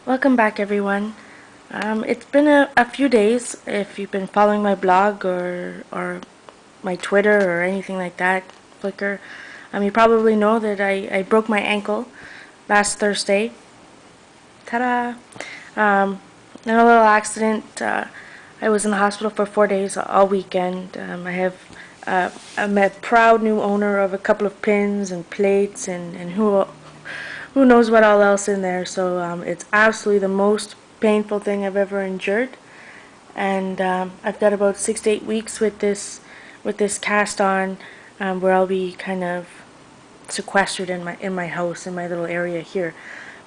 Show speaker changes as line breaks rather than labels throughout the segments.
Welcome back, everyone. It's been a few days. If you've been following my blog or my Twitter or anything like that, Flickr, you probably know that I broke my ankle last Thursday. Ta-da! In a little accident. I was in the hospital for 4 days, all weekend. I'm a proud new owner of a couple of pins and plates and who knows what all else in there. So it's absolutely the most painful thing I've ever endured, and I've got about 6 to 8 weeks with this cast on, where I'll be kind of sequestered in my house in my little area here.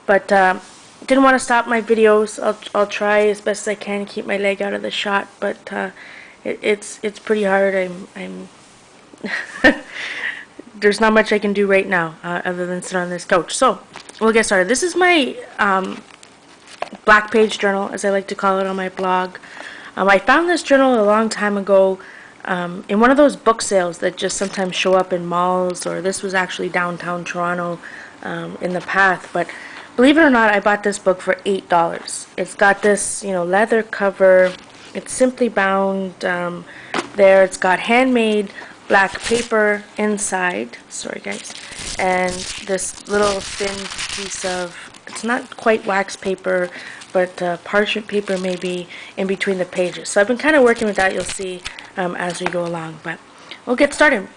But didn't want to stop my videos. I'll try as best as I can to keep my leg out of the shot, but it's pretty hard. I'm there's not much I can do right now other than sit on this couch. So we'll get started. This is my black page journal, as I like to call it on my blog. I found this journal a long time ago in one of those book sales that just sometimes show up in malls, or this was actually downtown Toronto in the Path. But believe it or not, I bought this book for $8. It's got this, leather cover. It's simply bound there. It's got handmade black paper inside. Sorry, guys. And this little thin piece of, it's not quite wax paper, but parchment paper maybe in between the pages. So I've been kind of working with that, you'll see as we go along. But we'll get started.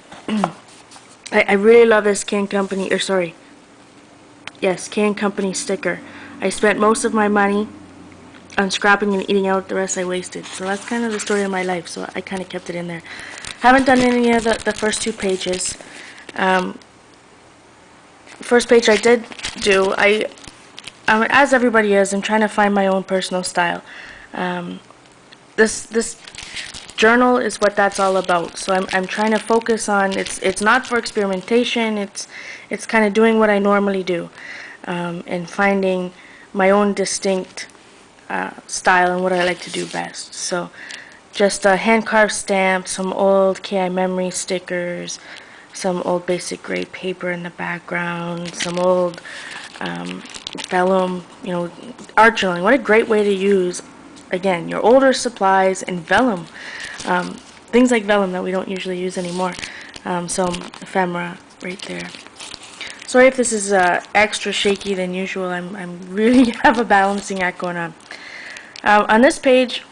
I really love this Can Company, Can Company sticker. I spent most of my money on scrapping and eating out. The rest I wasted. So that's kind of the story of my life. So I kind of kept it in there. Haven't done any of the first two pages. First page I did do. As everybody is, I'm trying to find my own personal style. This journal is what that's all about. So I'm trying to focus on. It's not for experimentation. It's kind of doing what I normally do, and finding my own distinct style and what I like to do best. So just hand-carved stamps, some old KI memory stickers, some old basic gray paper in the background, some old vellum, art journaling. What a great way to use, again, your older supplies and vellum. Things like vellum that we don't usually use anymore. Some ephemera right there. Sorry if this is extra shaky than usual. I'm really have a balancing act going on. On this page,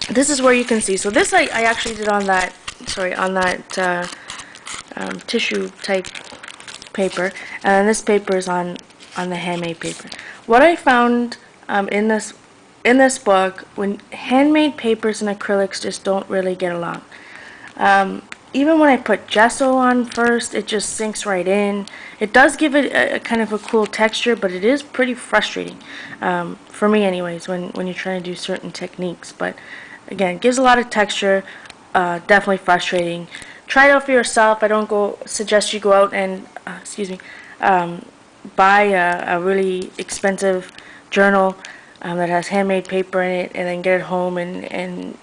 this is where you can see. So this I actually did on that, tissue type paper, and this paper is on the handmade paper. What I found in this book, when handmade papers and acrylics just don't really get along. Even when I put gesso on first, it just sinks right in. It does give it a kind of a cool texture, but it is pretty frustrating, for me anyways, when you're trying to do certain techniques. But again, it gives a lot of texture, definitely frustrating. Try it out for yourself. I don't suggest you go out and, buy a really expensive journal that has handmade paper in it and then get it home and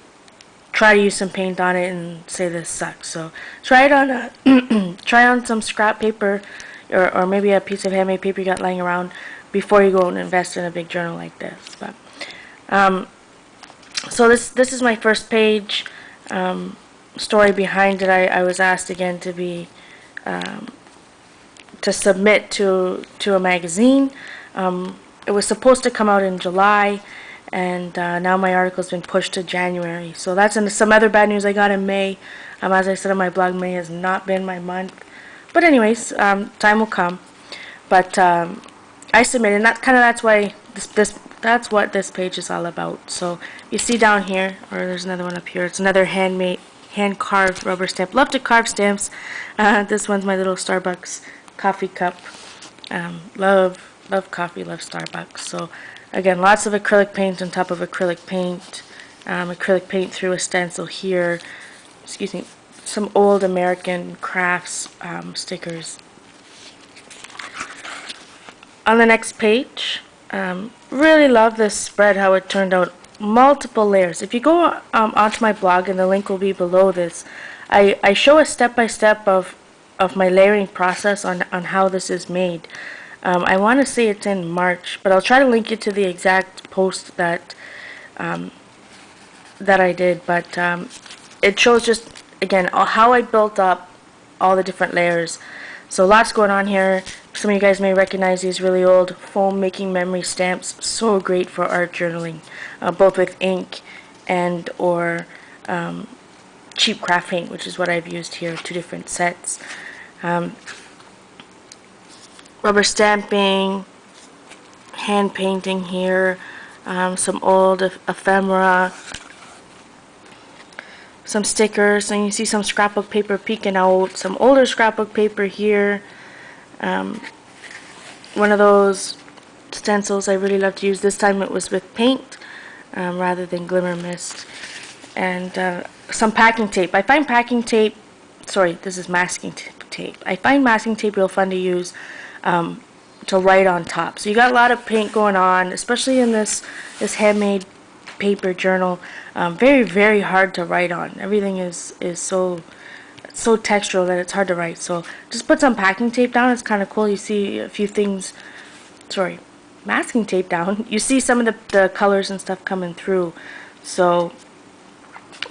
try to use some paint on it and say this sucks. So try it on try on some scrap paper or maybe a piece of handmade paper you got lying around before you go out and invest in a big journal like this. But so this is my first page. Story behind it. I was asked again to be to submit to a magazine. It was supposed to come out in July, and now my article's been pushed to January. So that's some other bad news I got in May. As I said on my blog, May has not been my month. But anyways, time will come. But I submitted, and that's why that's what this page is all about. So you see down here, or there's another one up here. It's another hand-carved rubber stamp. Love to carve stamps. This one's my little Starbucks coffee cup. Love coffee, love Starbucks. So again, lots of acrylic paint on top of acrylic paint. Acrylic paint through a stencil here. Some old American crafts stickers. On the next page, really love this spread, how it turned out. Multiple layers. If you go onto my blog, and the link will be below this, I show a step-by-step of my layering process on how this is made. I want to say it's in March, but I'll try to link it to the exact post that I did. But it shows just, again, how I built up all the different layers. So lots going on here. Some of you guys may recognize these really old foam making memory stamps. So great for art journaling, both with ink and or cheap craft paint, which is what I've used here, 2 different sets. Rubber stamping, hand painting here, some old ephemera, some stickers, and you see some scrapbook paper peeking out, some older scrapbook paper here, one of those stencils I really love to use. This time it was with paint rather than glimmer mist, and some packing tape. I find packing tape, sorry, this is masking tape. I find masking tape real fun to use to write on top. So you got a lot of paint going on, especially in this handmade paper journal. Very, very hard to write on. Everything is so textural that it's hard to write. So just put some packing tape down. It's kind of cool. You see a few things, sorry, masking tape down. You see some of the colors and stuff coming through. So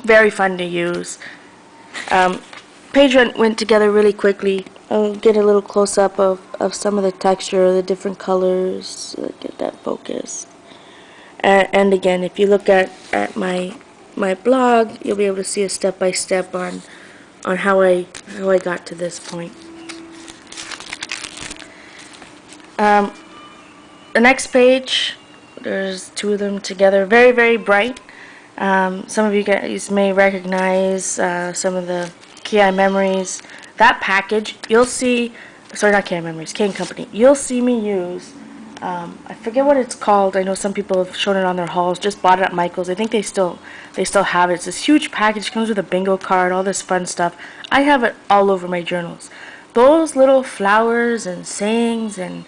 very fun to use. Page went together really quickly. I'll get a little close-up of some of the texture, the different colors. Get that focus. And again, if you look at my blog, you'll be able to see a step-by-step on how I got to this point. The next page, there's 2 of them together, very, very bright. Some of you guys may recognize some of the KI Memories. That package, you'll see, sorry, not KI Memories, K & Company. You'll see me use, I forget what it's called. I know some people have shown it on their hauls. Just bought it at Michael's. I think they still have it. It's this huge package. It comes with a bingo card, all this fun stuff. I have it all over my journals. Those little flowers and sayings and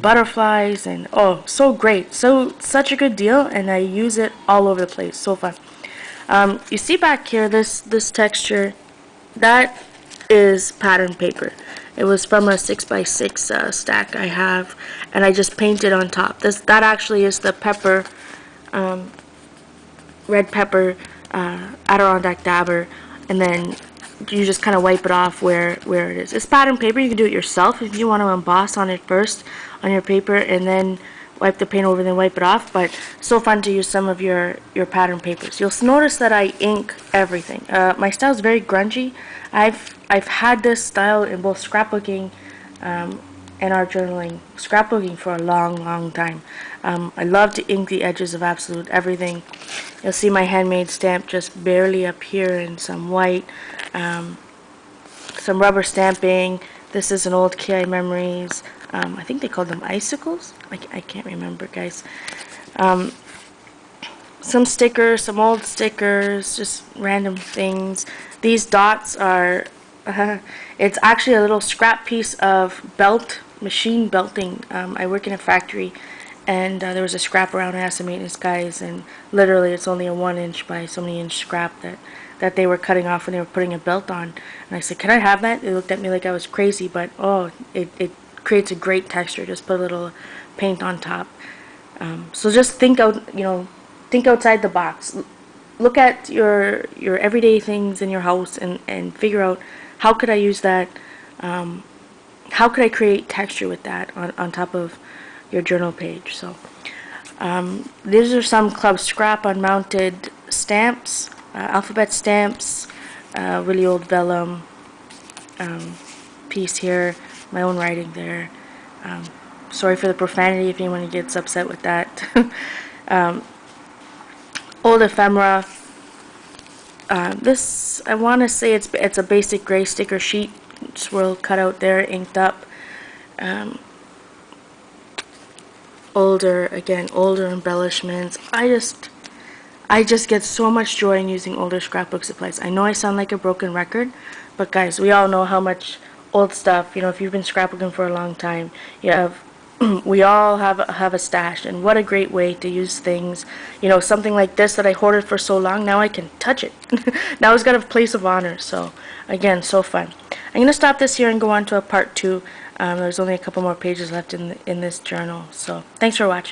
butterflies and oh, so great. Such a good deal, and I use it all over the place. So fun. You see back here this texture, that is pattern paper. It was from a 6x6 stack I have, and I just painted on top. That actually is the pepper, red pepper Adirondack dabber, and then you just kind of wipe it off where it is. It's pattern paper. You can do it yourself if you want to emboss on it first on your paper and then wipe the paint over, then wipe it off. But so fun to use some of your pattern papers. You'll notice that I ink everything. My style is very grungy. I've had this style in both scrapbooking and art journaling, scrapbooking for a long time. I love to ink the edges of absolute everything. You'll see my handmade stamp just barely up here and some white, some rubber stamping. This is an old KI Memories. I think they called them icicles. I can't remember, guys. Some stickers, some old stickers, just random things. These dots are, it's actually a little scrap piece of machine belting. I work in a factory, and there was a scrap around. I asked the maintenance guys, and literally it's only a 1 inch by so many inch scrap that they were cutting off when they were putting a belt on. And I said, can I have that? They looked at me like I was crazy, but oh, it creates a great texture. Just put a little paint on top. So just think out, think outside the box. Look at your everyday things in your house and figure out, how could I use that? How could I create texture with that on top of your journal page? So these are some Club Scrap unmounted stamps, alphabet stamps, really old vellum piece here, my own writing there. Sorry for the profanity if anyone gets upset with that. Old ephemera. This, I want to say it's a basic gray sticker sheet, swirl cut out there, inked up. Older embellishments. I just get so much joy in using older scrapbook supplies. I know I sound like a broken record, but guys, we all know how much old stuff, if you've been scrapbooking for a long time, we all have a stash, and what a great way to use things. Something like this that I hoarded for so long, now I can touch it. Now it's got a place of honor. So again, so fun. I'm going to stop this here and go on to a part 2. There's only a couple more pages left in this journal. So thanks for watching.